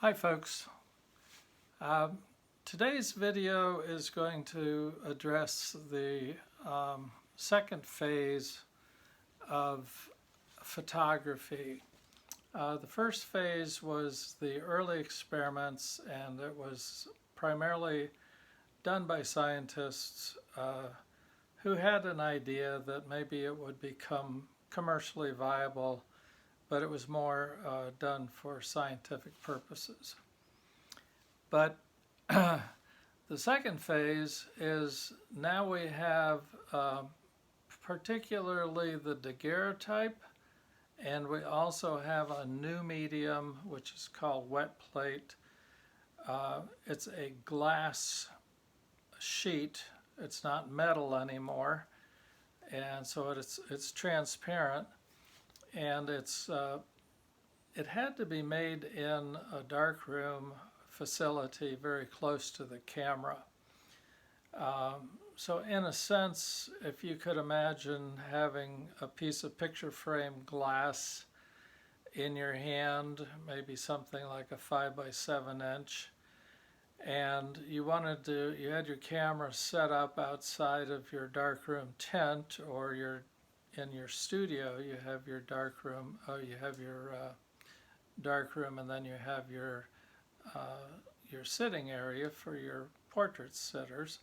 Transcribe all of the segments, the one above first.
Hi folks. Today's video is going to address the second phase of photography. The first phase was the early experiments, and it was primarily done by scientists who had an idea that maybe it would become commercially viable, but it was more done for scientific purposes. But the second phase is now we have particularly the daguerreotype, and we also have a new medium which is called wet plate. It's a glass sheet. It's not metal anymore, and so it's transparent. And it had to be made in a darkroom facility very close to the camera. So in a sense, if you could imagine having a piece of picture frame glass in your hand, maybe something like a 5x7 inch, and you had your camera set up outside of your darkroom tent, or in your studio, you have your darkroom, and then you have your sitting area for your portrait sitters.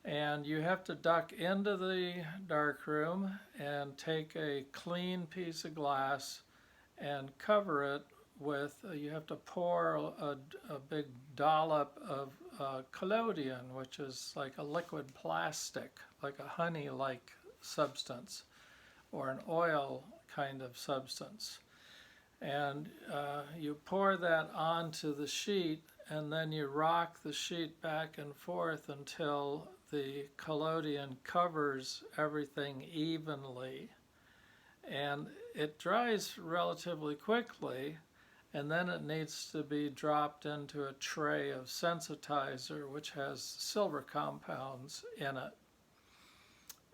And you have to duck into the darkroom and take a clean piece of glass and cover it with, you have to pour a big dollop of collodion, which is like a liquid plastic, like a honey-like substance, or an oil kind of substance. And you pour that onto the sheet, and then you rock the sheet back and forth until the collodion covers everything evenly. And it dries relatively quickly, and then it needs to be dropped into a tray of sensitizer, which has silver compounds in it.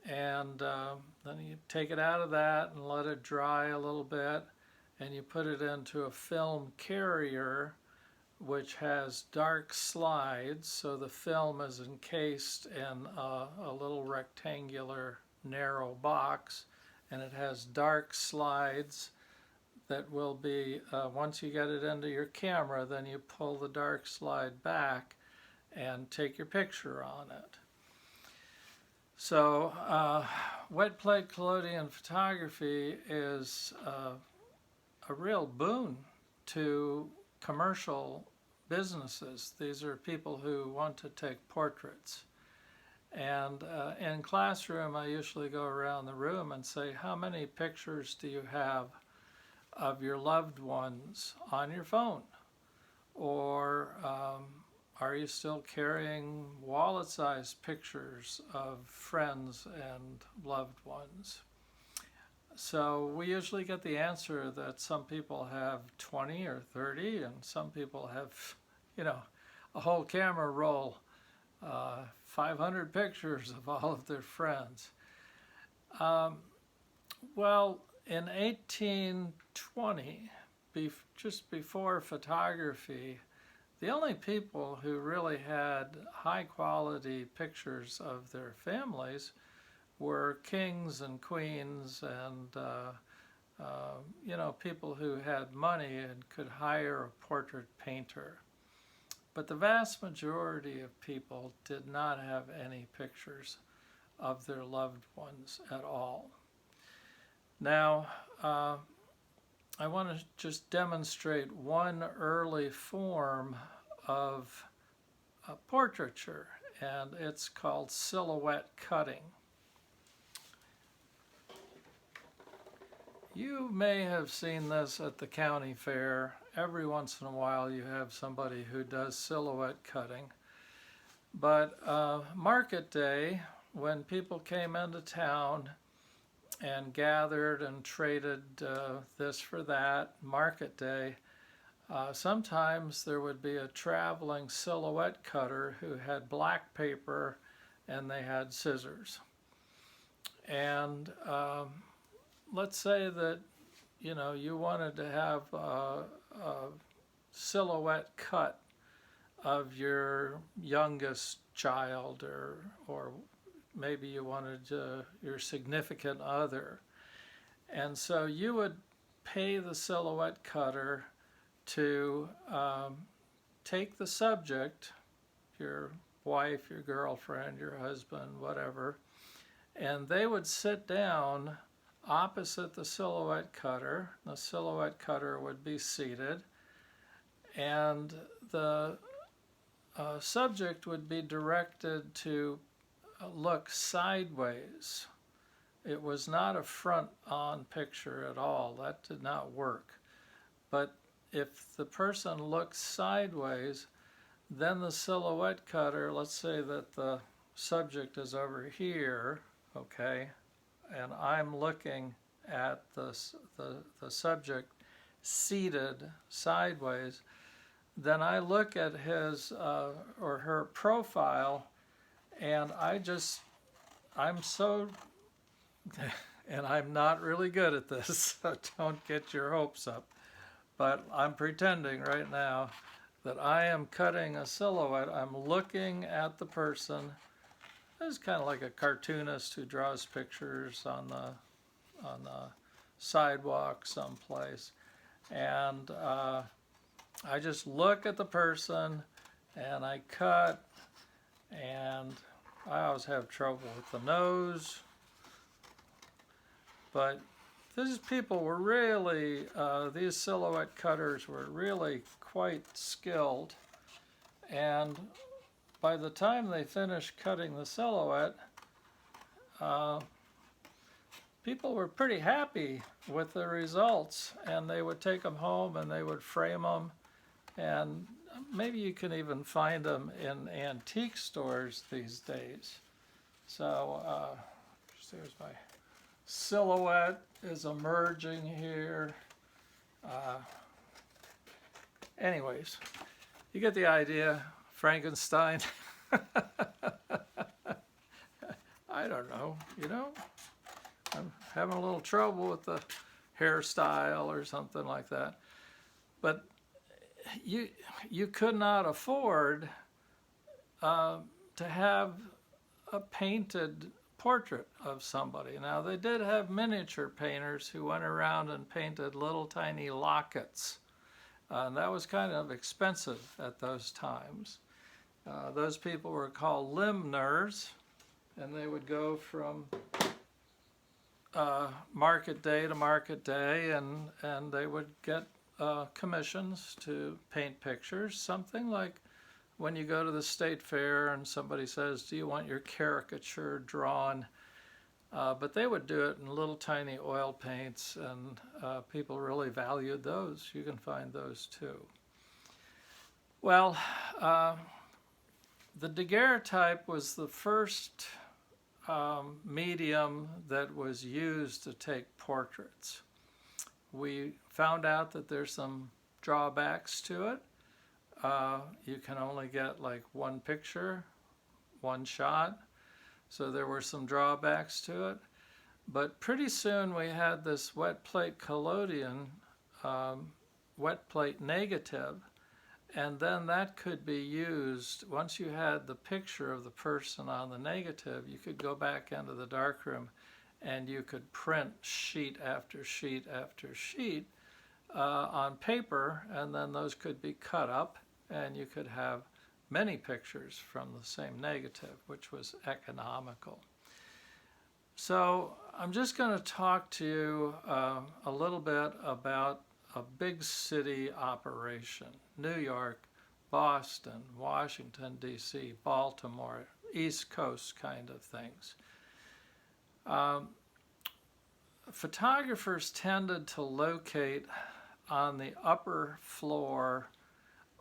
And then you take it out of that and let it dry a little bit, and you put it into a film carrier which has dark slides, so the film is encased in a little rectangular narrow box, and it has dark slides that will be, once you get it into your camera, then you pull the dark slide back and take your picture on it. So wet plate collodion photography is a real boon to commercial businesses. These are people who want to take portraits. And in classroom, I usually go around the room and say, how many pictures do you have of your loved ones on your phone? Or are you still carrying wallet-sized pictures of friends and loved ones? So we usually get the answer that some people have 20 or 30, and some people have, a whole camera roll, 500 pictures of all of their friends. Well, in 1820, just before photography, the only people who really had high-quality pictures of their families were kings and queens and people who had money and could hire a portrait painter. But the vast majority of people did not have any pictures of their loved ones at all. Now, I want to just demonstrate one early form of portraiture, and it's called silhouette cutting. You may have seen this at the county fair. Every once in a while you have somebody who does silhouette cutting. But market day, when people came into town and gathered and traded this for that, market day, sometimes there would be a traveling silhouette cutter who had black paper and they had scissors. And let's say that you wanted to have silhouette cut of your youngest child, or maybe you wanted your significant other. And so you would pay the silhouette cutter to take the subject, your wife, your girlfriend, your husband, whatever, and they would sit down opposite the silhouette cutter. The silhouette cutter would be seated, and the subject would be directed to look sideways. It was not a front-on picture at all. That did not work. But if the person looks sideways, then the silhouette cutter, let's say that the subject is over here, okay, and I'm looking at the subject seated sideways, then I look at his or her profile, and I'm so, and I'm not really good at this, so don't get your hopes up, but I'm pretending right now that I am cutting a silhouette. I'm looking at the person. It's kind of like a cartoonist who draws pictures on the sidewalk someplace, and I just look at the person and I cut, and I always have trouble with the nose, but these people were really, these silhouette cutters were really quite skilled, and by the time they finished cutting the silhouette, people were pretty happy with the results, and they would take them home and they would frame them, and maybe you can even find them in antique stores these days. So there's my silhouette is emerging here. Anyways, you get the idea. Frankenstein. I don't know, I'm having a little trouble with the hairstyle or something like that. But you could not afford to have a painted portrait of somebody. Now, they did have miniature painters who went around and painted little tiny lockets. And that was kind of expensive at those times. Those people were called limners, and they would go from market day to market day, and they would get commissions to paint pictures, something like when you go to the state fair and somebody says, do you want your caricature drawn? But they would do it in little tiny oil paints, and people really valued those. You can find those too. Well, the daguerreotype was the first medium that was used to take portraits. We found out that there's some drawbacks to it. You can only get like one picture, one shot. So there were some drawbacks to it. But pretty soon we had this wet plate collodion, wet plate negative, and then that could be used. Once you had the picture of the person on the negative, you could go back into the darkroom and you could print sheet after sheet after sheet on paper, and then those could be cut up and you could have many pictures from the same negative, which was economical. So I'm just going to talk to you a little bit about a big city operation: New York, Boston, Washington, D.C., Baltimore, East Coast kind of things. Photographers tended to locate on the upper floor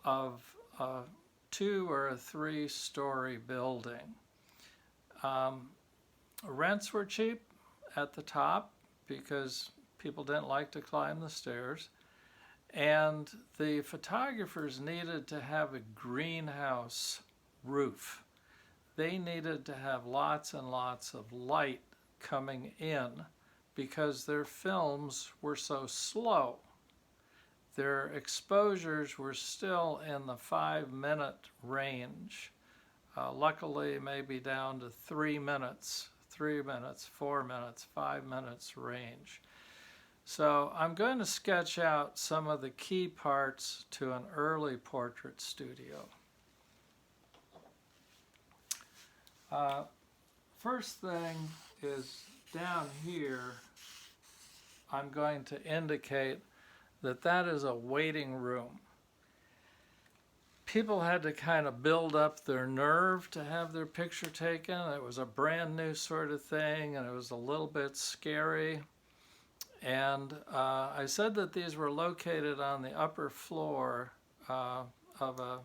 of a 2 or a 3-story building. Rents were cheap at the top because people didn't like to climb the stairs, and the photographers needed to have a greenhouse roof. They needed to have lots and lots of light coming in because their films were so slow. their exposures were still in the 5-minute range. Luckily, maybe down to 3 minutes, 4 minutes, 5 minutes range. So I'm going to sketch out some of the key parts to an early portrait studio. First thing is down here, I'm going to indicate that that is a waiting room. People had to kind of build up their nerve to have their picture taken. It was a brand new sort of thing, and it was a little bit scary. And I said that these were located on the upper floor on the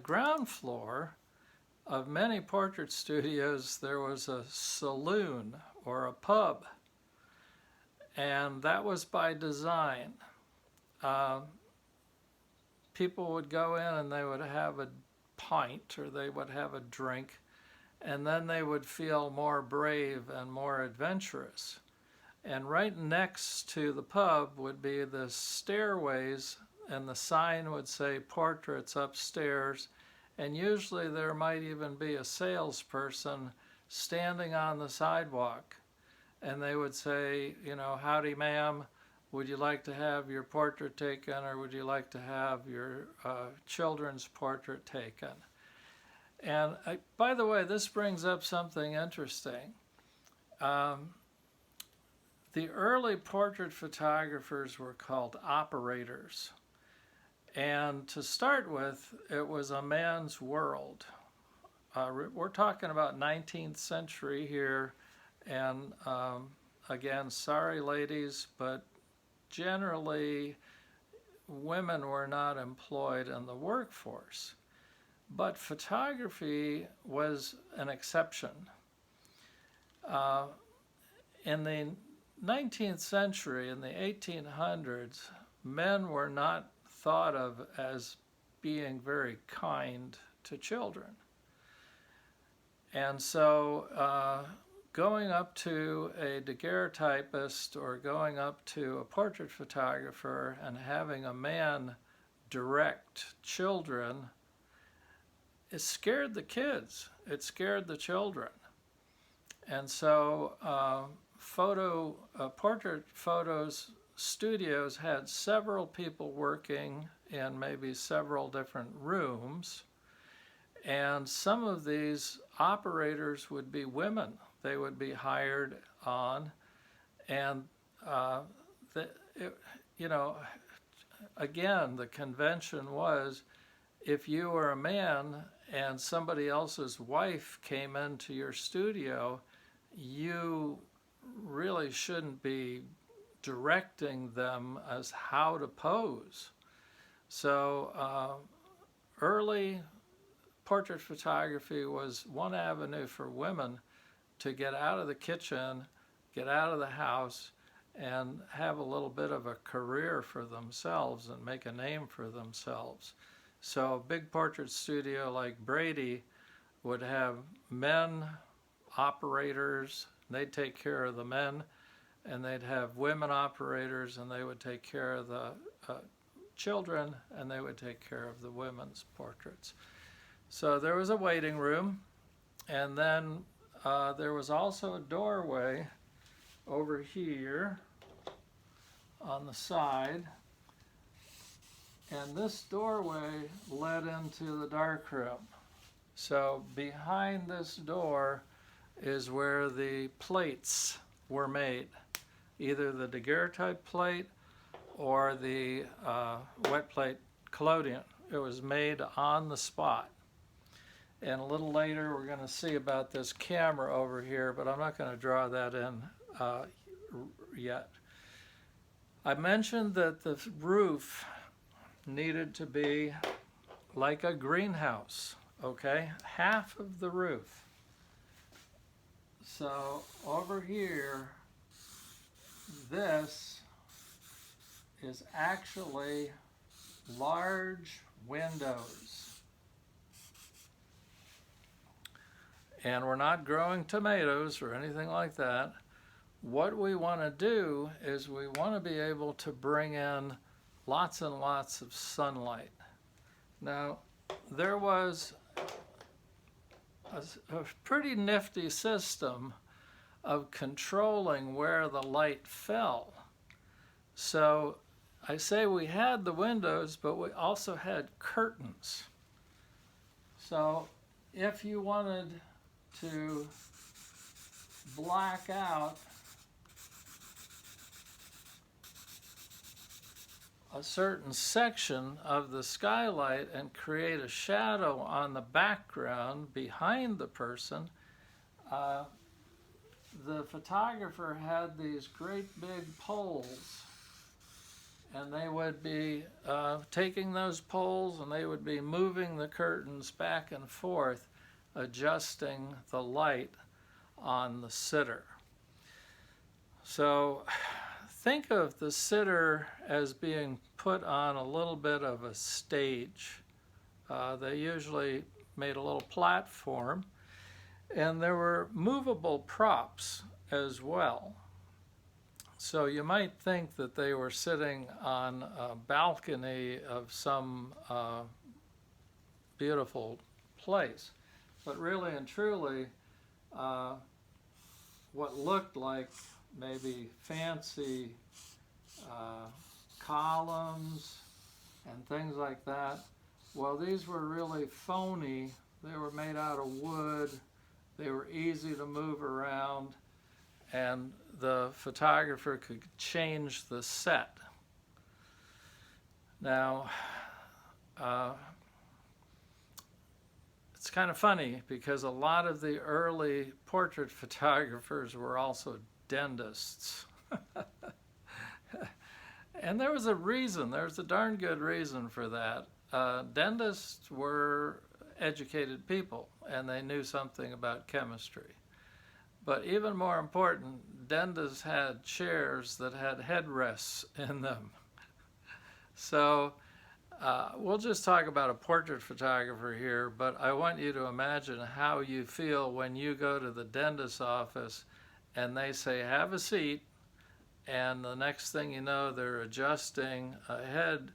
ground floor of many portrait studios, there was a saloon or a pub, and that was by design. People would go in and they would have a pint or they would have a drink, and then they would feel more brave and more adventurous. And right next to the pub would be the stairways, and the sign would say portraits upstairs, and usually there might even be a salesperson standing on the sidewalk, and they would say, you know, "Howdy, ma'am, would you like to have your portrait taken, or would you like to have your children's portrait taken?" And by the way, this brings up something interesting. The early portrait photographers were called operators. And to start with, it was a man's world. We're talking about 19th century here. And again, sorry ladies, but generally women were not employed in the workforce. But photography was an exception. In the 19th century, in the 1800s, men were not thought of as being very kind to children. And so going up to a daguerreotypist or going up to a portrait photographer and having a man direct children, it scared the kids. It scared the children. And so portrait photos studios had several people working in maybe several different rooms, and some of these operators would be women. They would be hired on, and again, the convention was if you were a man and somebody else's wife came into your studio, you really shouldn't be directing them as how to pose. So early portrait photography was one avenue for women to get out of the kitchen, get out of the house, and have a little bit of a career for themselves and make a name for themselves. So a big portrait studio like Brady would have men operators, they'd take care of the men, and they'd have women operators, and they would take care of the children, and they would take care of the women's portraits. So there was a waiting room, and then there was also a doorway over here on the side, and this doorway led into the darkroom. So behind this door is where the plates were made, either the daguerreotype plate or the wet plate collodion. It was made on the spot. And a little later we're going to see about this camera over here, but I'm not going to draw that in yet. I mentioned that the roof needed to be like a greenhouse, okay? Half of the roof. So over here, this is actually large windows. And we're not growing tomatoes or anything like that. what we want to do is we want to be able to bring in lots and lots of sunlight. Now, there was a pretty nifty system of controlling where the light fell. So I say we had the windows, but we also had curtains. So if you wanted to black out a certain section of the skylight and create a shadow on the background behind the person, the photographer had these great big poles, and they would be taking those poles and they would be moving the curtains back and forth, adjusting the light on the sitter. So think of the sitter as being put on a little bit of a stage. They usually made a little platform, and there were movable props as well. So you might think that they were sitting on a balcony of some beautiful place, but really and truly what looked like maybe fancy columns and things like that, well, these were really phony. They were made out of wood. They were easy to move around, and the photographer could change the set. Now, it's kind of funny because a lot of the early portrait photographers were also dentists. And there was a reason, there was a darn good reason for that. Dentists were educated people and they knew something about chemistry. But even more important, dentists had chairs that had headrests in them. So we'll just talk about a portrait photographer here, but I want you to imagine how you feel when you go to the dentist's office and they say, have a seat, and the next thing you know, they're adjusting a head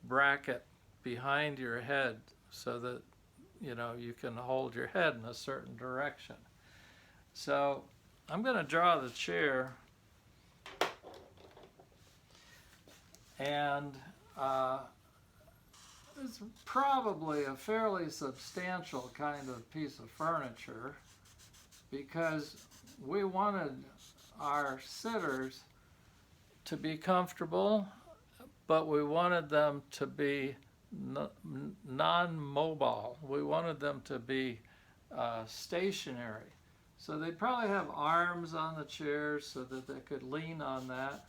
bracket behind your head so that you can hold your head in a certain direction. So I'm going to draw the chair, and it's probably a fairly substantial kind of piece of furniture because we wanted our sitters to be comfortable, but we wanted them to be non-mobile. We wanted them to be stationary. So they'd probably have arms on the chairs so that they could lean on that.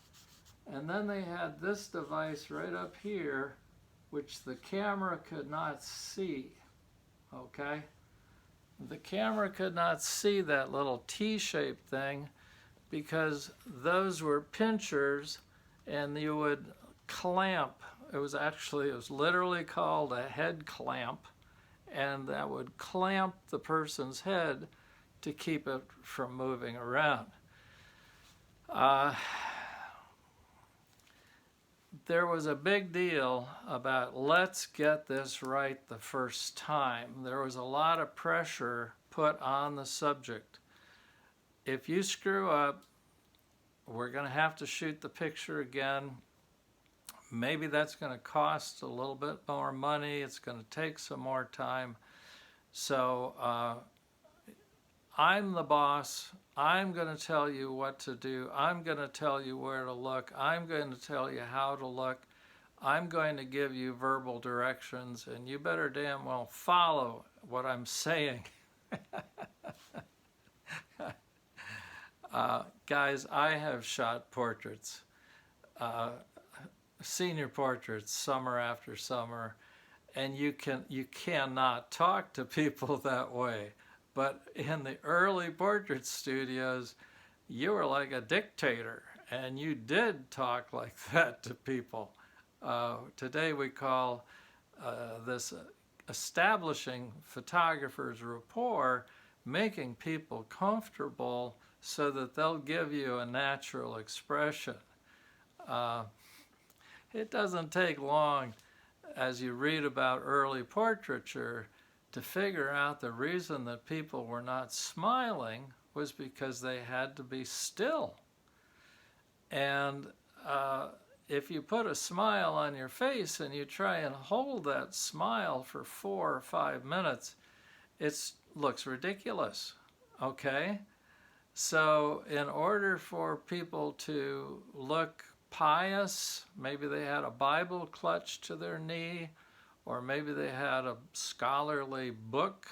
And then they had this device right up here, which the camera could not see, okay? The camera could not see that little T-shaped thing because those were pinchers, and you would clamp. It was literally called a head clamp, and that would clamp the person's head to keep it from moving around. There was a big deal about let's get this right the first time. There was a lot of pressure put on the subject. If you screw up, we're going to have to shoot the picture again. Maybe that's going to cost a little bit more money. It's going to take some more time. So I'm the boss. I'm going to tell you what to do. I'm going to tell you where to look. I'm going to tell you how to look. I'm going to give you verbal directions, and you better damn well follow what I'm saying. Guys, I have shot portraits, senior portraits, summer after summer, and you cannot talk to people that way. But in the early portrait studios, you were like a dictator, and you did talk like that to people. Today we call this establishing photographers' rapport, making people comfortable so that they'll give you a natural expression. Uh, it doesn't take long, as you read about early portraiture, to figure out the reason that people were not smiling was because they had to be still. And if you put a smile on your face and you try and hold that smile for 4 or 5 minutes, it looks ridiculous, okay? So in order for people to look pious, maybe they had a Bible clutched to their knee, or maybe they had a scholarly book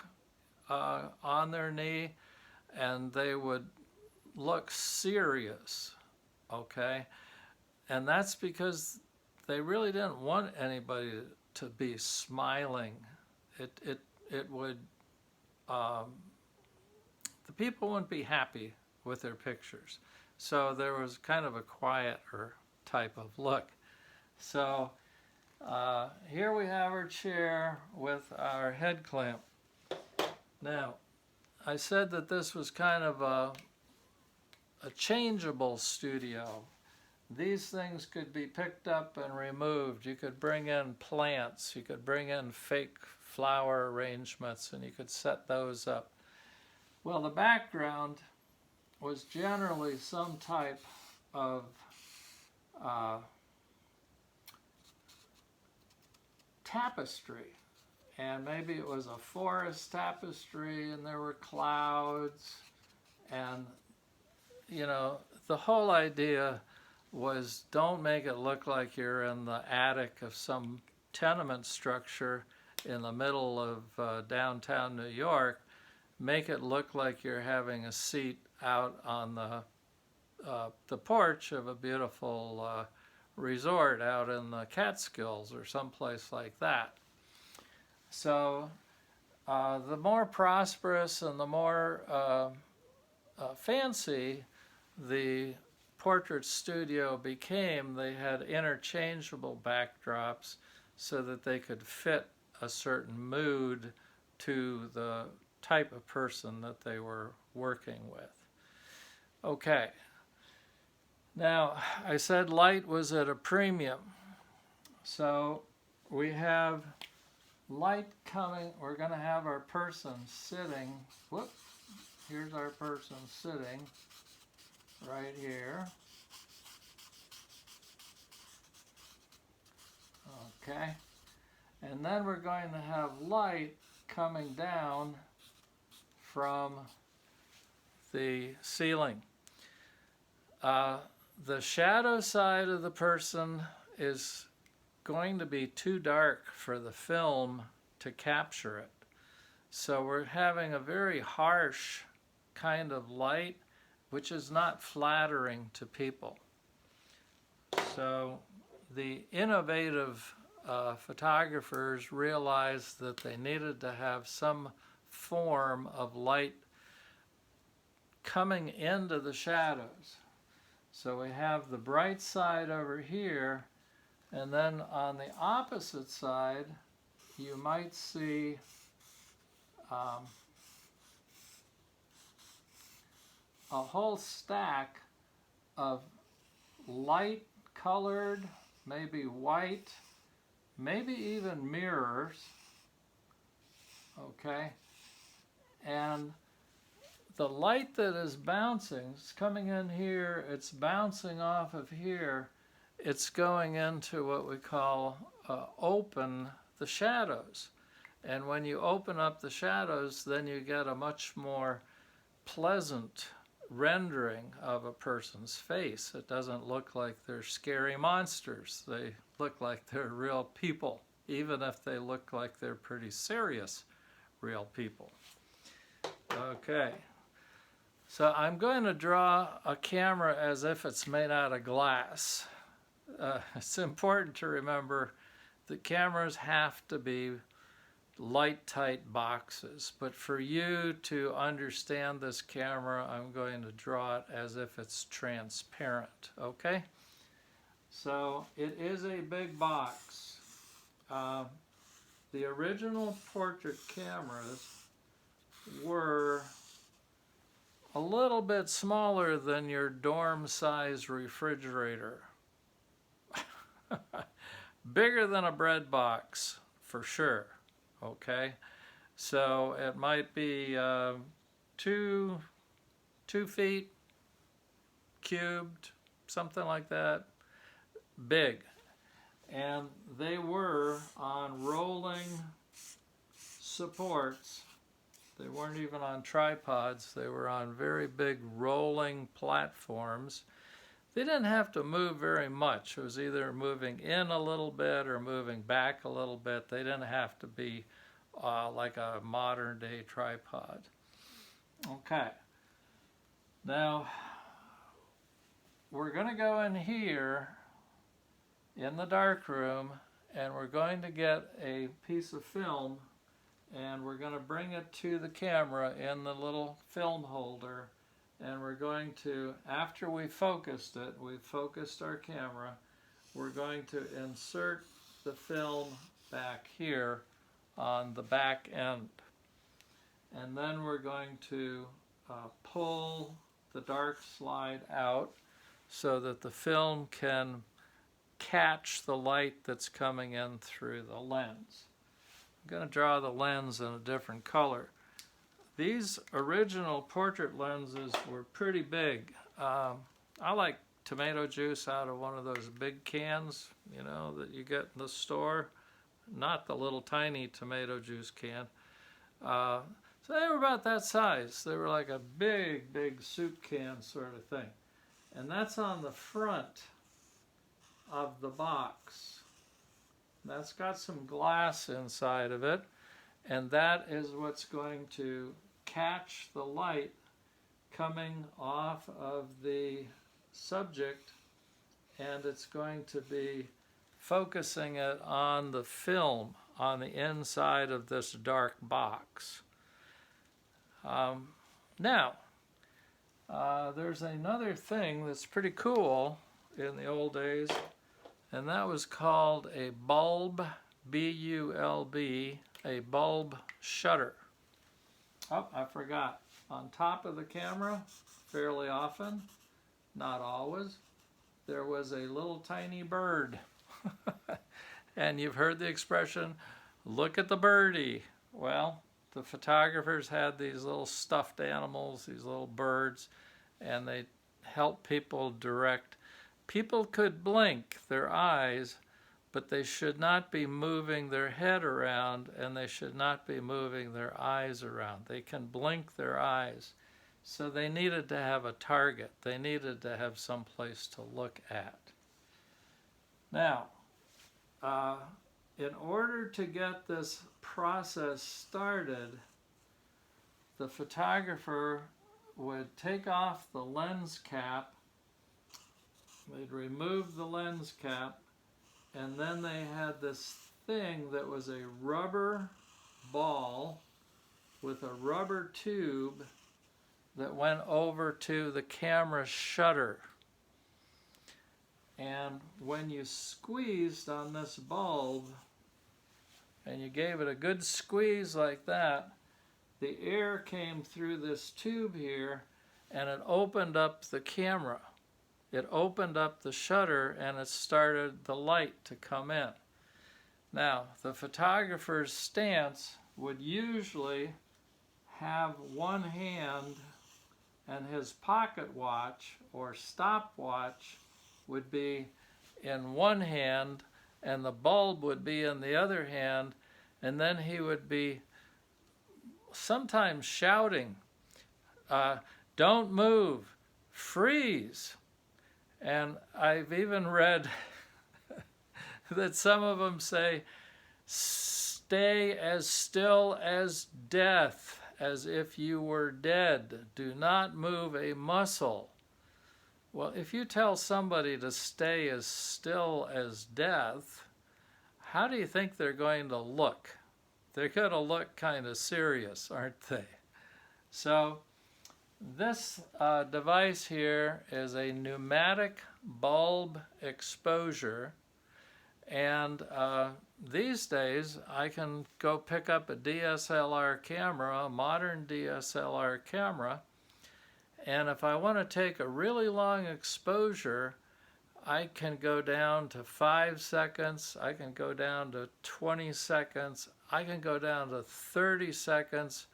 on their knee, and they would look serious, okay? And that's because they really didn't want anybody to be smiling. It would, the people wouldn't be happy with their pictures. So there was kind of a quieter type of look. So here we have our chair with our head clamp. Now, I said that this was kind of a changeable studio. These things could be picked up and removed. You could bring in plants, you could bring in fake flower arrangements, and you could set those up. Well, the background was generally some type of tapestry. And maybe it was a forest tapestry and there were clouds. And, you know, the whole idea was don't make it look like you're in the attic of some tenement structure in the middle of downtown New York. Make it look like you're having a seat out on the porch of a beautiful resort out in the Catskills or someplace like that. So the more prosperous and the more fancy the portrait studio became, they had interchangeable backdrops so that they could fit a certain mood to the type of person that they were working with. Okay. Now, I said light was at a premium. So we have light coming. We're going to have our person sitting. Whoop. Here's our person sitting right here. Okay. And then we're going to have light coming down from the ceiling. The shadow side of the person is going to be too dark for the film to capture it. So we're having a very harsh kind of light, which is not flattering to people. So the innovative photographers realized that they needed to have some form of light coming into the shadows. So we have the bright side over here, and then on the opposite side you might see a whole stack of light colored, maybe white, maybe even mirrors, okay? And the light that is bouncing, it's coming in here, it's bouncing off of here, it's going into what we call open the shadows. And when you open up the shadows, then you get a much more pleasant rendering of a person's face. It doesn't look like they're scary monsters. They look like they're real people, even if they look like they're pretty serious real people. Okay. So I'm going to draw a camera as if it's made out of glass. It's important to remember that cameras have to be light-tight boxes, but for you to understand this camera, I'm going to draw it as if it's transparent, okay? So it is a big box. The original portrait cameras were a little bit smaller than your dorm size refrigerator. Bigger than a bread box for sure. Okay, so it might be 2 feet cubed, something like that, big. And they were on rolling supports. They weren't even on tripods. They were on very big rolling platforms. They didn't have to move very much. It was either moving in a little bit or moving back a little bit. They didn't have to be like a modern day tripod. Okay. Now, we're going to go in here in the dark room, and we're going to get a piece of film, and we're going to bring it to the camera in the little film holder, and we're going to, after we focused it, we focused our camera, we're going to insert the film back here on the back end. And then we're going to pull the dark slide out so that the film can catch the light that's coming in through the lens. I'm going to draw the lens in a different color. These original portrait lenses were pretty big. I like tomato juice out of one of those big cans, you know, that you get in the store. Not the little tiny tomato juice can. So they were about that size. They were like a big, big soup can sort of thing. And that's on the front of the box. That's got some glass inside of it, and that is what's going to catch the light coming off of the subject, and it's going to be focusing it on the film on the inside of this dark box. Now, there's another thing that's pretty cool in the old days, and that was called a bulb, B-U-L-B, a bulb shutter. Oh, I forgot. On top of the camera, fairly often, not always, there was a little tiny bird. And you've heard the expression, look at the birdie. Well, the photographers had these little stuffed animals, these little birds, and they helped people direct. People could blink their eyes, but they should not be moving their head around, and they should not be moving their eyes around. They can blink their eyes. So they needed to have a target. They needed to have some place to look at. Now, in order to get this process started, the photographer would take off the lens cap. They'd remove the lens cap, and then they had this thing that was a rubber ball with a rubber tube that went over to the camera shutter. And when you squeezed on this bulb, and you gave it a good squeeze like that, the air came through this tube here, and it opened up the camera. It opened up the shutter, and it started the light to come in. Now, the photographer's stance would usually have one hand, and his pocket watch or stopwatch would be in one hand, and the bulb would be in the other hand, and then he would be sometimes shouting, don't move, freeze. And I've even read that some of them say, stay as still as death, as if you were dead. Do not move a muscle. Well, if you tell somebody to stay as still as death, how do you think they're going to look? They're going to look kind of serious, aren't they? So this device here is a pneumatic bulb exposure, and these days I can go pick up a DSLR camera, a modern DSLR camera, And if I want to take a really long exposure, I can go down to 5 seconds, I can go down to 20 seconds, I can go down to 30 seconds,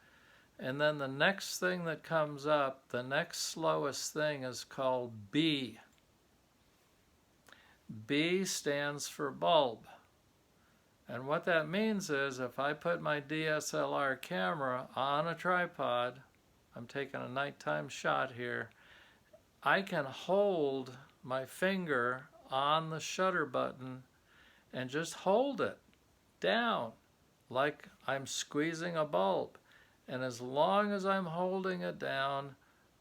and then the next thing that comes up, the next slowest thing is called B. B stands for bulb. And what that means is if I put my DSLR camera on a tripod, I'm taking a nighttime shot here, I can hold my finger on the shutter button and just hold it down like I'm squeezing a bulb. And as long as I'm holding it down,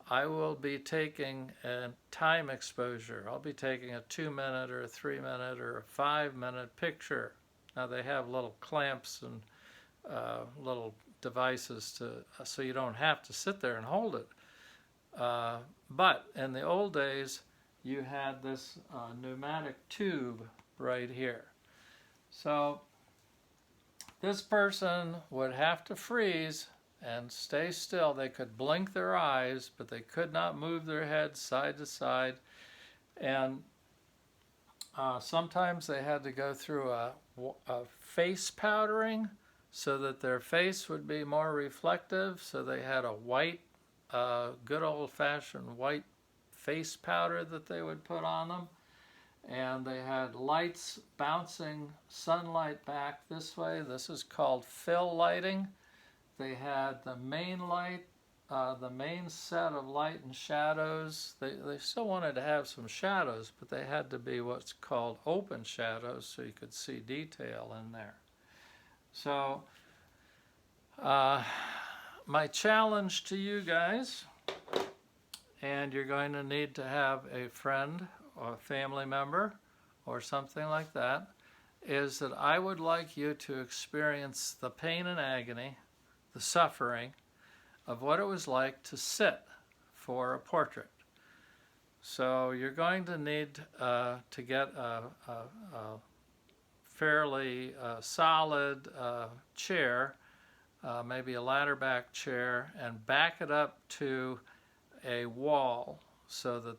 I will be taking a time exposure. I'll be taking a 2-minute or a 3-minute or a 5-minute picture. Now they have little clamps and little devices so you don't have to sit there and hold it. But in the old days, you had this pneumatic tube right here. So this person would have to freeze and stay still. They could blink their eyes, but they could not move their head side to side. And sometimes they had to go through a face powdering so that their face would be more reflective. So they had a white, good old-fashioned white face powder that they would put on them. And they had lights bouncing sunlight back this way. This is called fill lighting. They had the main light, the main set of light and shadows. They still wanted to have some shadows, but they had to be what's called open shadows so you could see detail in there. So my challenge to you guys, and you're going to need to have a friend or a family member or something like that, is that I would like you to experience the pain and agony, the suffering of what it was like to sit for a portrait. So you're going to need to get a fairly solid chair, maybe a ladder back chair, and back it up to a wall so that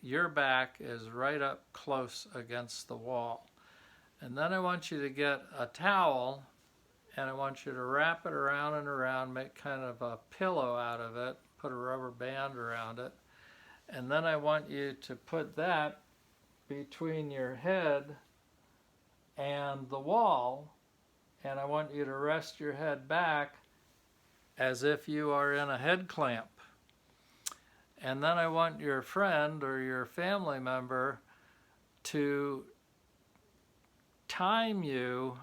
your back is right up close against the wall. And then I want you to get a towel and I want you to wrap it around and around, make kind of a pillow out of it, put a rubber band around it, and then I want you to put that between your head and the wall, and I want you to rest your head back as if you are in a head clamp. And then I want your friend or your family member to time you.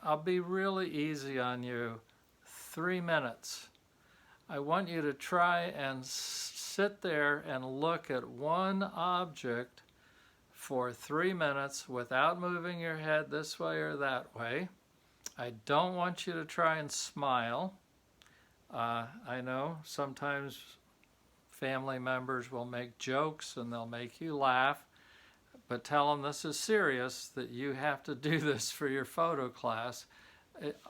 I'll be really easy on you, 3 minutes. I want you to try and sit there and look at one object for 3 minutes without moving your head this way or that way. I don't want you to try and smile. I know sometimes family members will make jokes and they'll make you laugh, but tell them this is serious, that you have to do this for your photo class.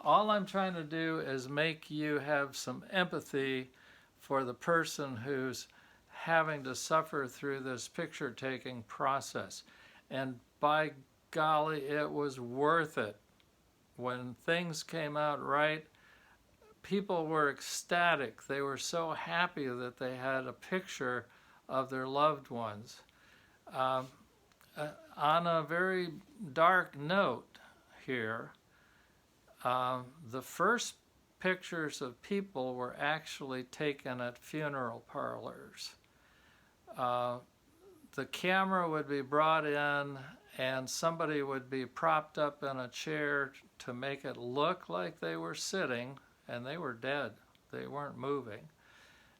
All I'm trying to do is make you have some empathy for the person who's having to suffer through this picture taking process. And by golly, it was worth it. When things came out right, people were ecstatic. They were so happy that they had a picture of their loved ones. On a very dark note here, the first pictures of people were actually taken at funeral parlors. The camera would be brought in and somebody would be propped up in a chair to make it look like they were sitting, and they were dead. They weren't moving.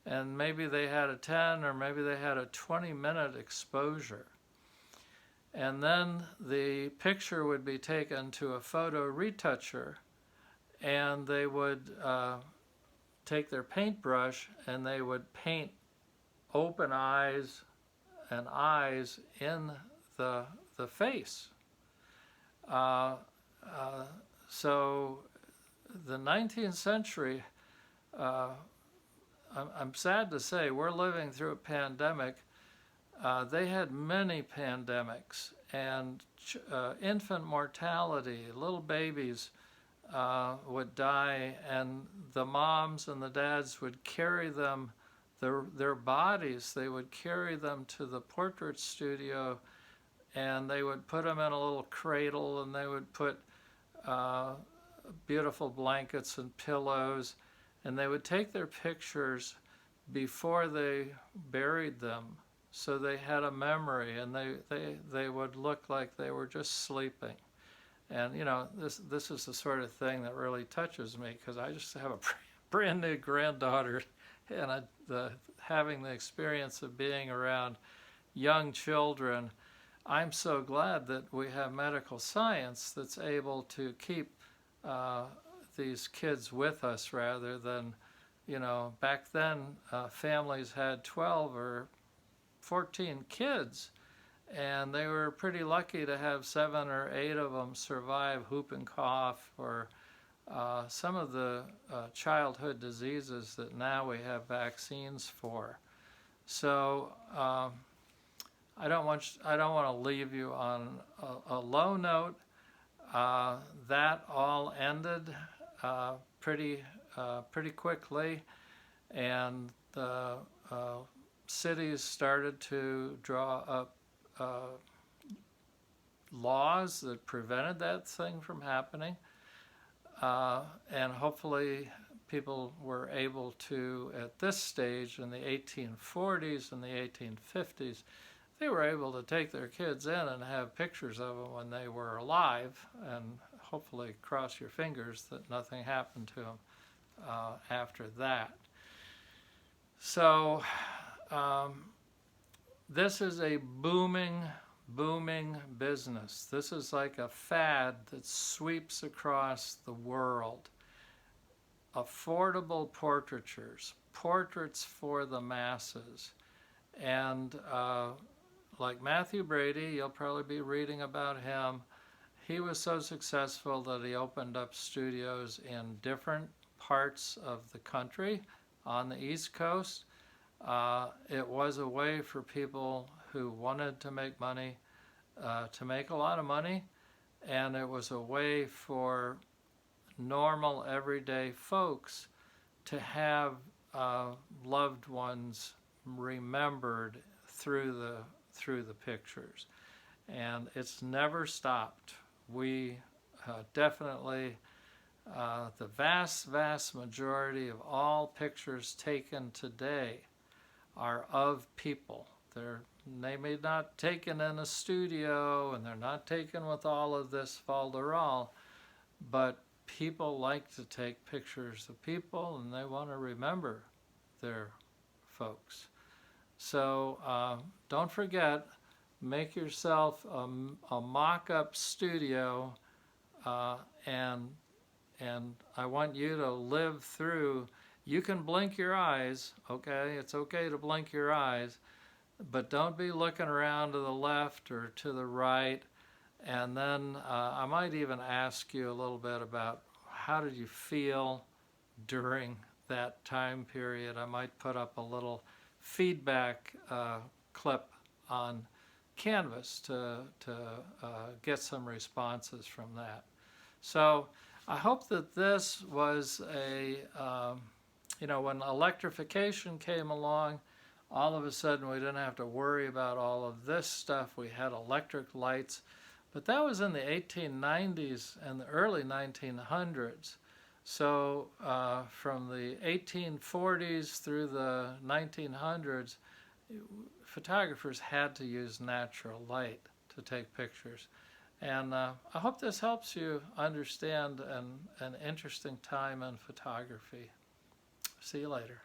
And maybe they had a 10 or maybe they had a 20-minute exposure. And then the picture would be taken to a photo retoucher, and they would take their paintbrush and they would paint open eyes and eyes in the face. So the 19th century I'm sad to say we're living through a pandemic. They had many pandemics, and infant mortality, little babies would die, and the moms and the dads would carry them, their bodies, they would carry them to the portrait studio, and they would put them in a little cradle, and they would put beautiful blankets and pillows, and they would take their pictures before they buried them, so they had a memory, and they would look like they were just sleeping. And you know, this is the sort of thing that really touches me, because I just have a brand new granddaughter, and having the experience of being around young children. I'm so glad that we have medical science that's able to keep these kids with us, rather than, you know, back then families had 12 or 14 kids, and they were pretty lucky to have 7 or 8 of them survive whooping cough, or some of the childhood diseases that now we have vaccines for. So I don't want to leave you on a low note. That all ended pretty quickly, and the cities started to draw up laws that prevented that thing from happening, and hopefully people were able to, at this stage in the 1840s and the 1850s, they were able to take their kids in and have pictures of them when they were alive, and hopefully cross your fingers that nothing happened to them after that. So this is a booming business. This is like a fad that sweeps across the world. Affordable portraitures, portraits for the masses. And like Matthew Brady, you'll probably be reading about him. He was so successful that he opened up studios in different parts of the country on the East Coast. It was a way for people who wanted to make money to make a lot of money, and it was a way for normal everyday folks to have loved ones remembered through the pictures. And it's never stopped. We definitely, the vast majority of all pictures taken today are of people. They may not taken in a studio, and they're not taken with all of this folderol, but people like to take pictures of people, and they want to remember their folks. So don't forget, make yourself a mock-up studio, and I want you to live through. You can blink your eyes, okay? It's okay to blink your eyes, but don't be looking around to the left or to the right. And then I might even ask you a little bit about how did you feel during that time period. I might put up a little feedback clip on Canvas to get some responses from that. So I hope that this was a, when electrification came along, all of a sudden we didn't have to worry about all of this stuff. We had electric lights, but that was in the 1890s and the early 1900s. So from the 1840s through the 1900s, photographers had to use natural light to take pictures. And I hope this helps you understand an interesting time in photography. See you later.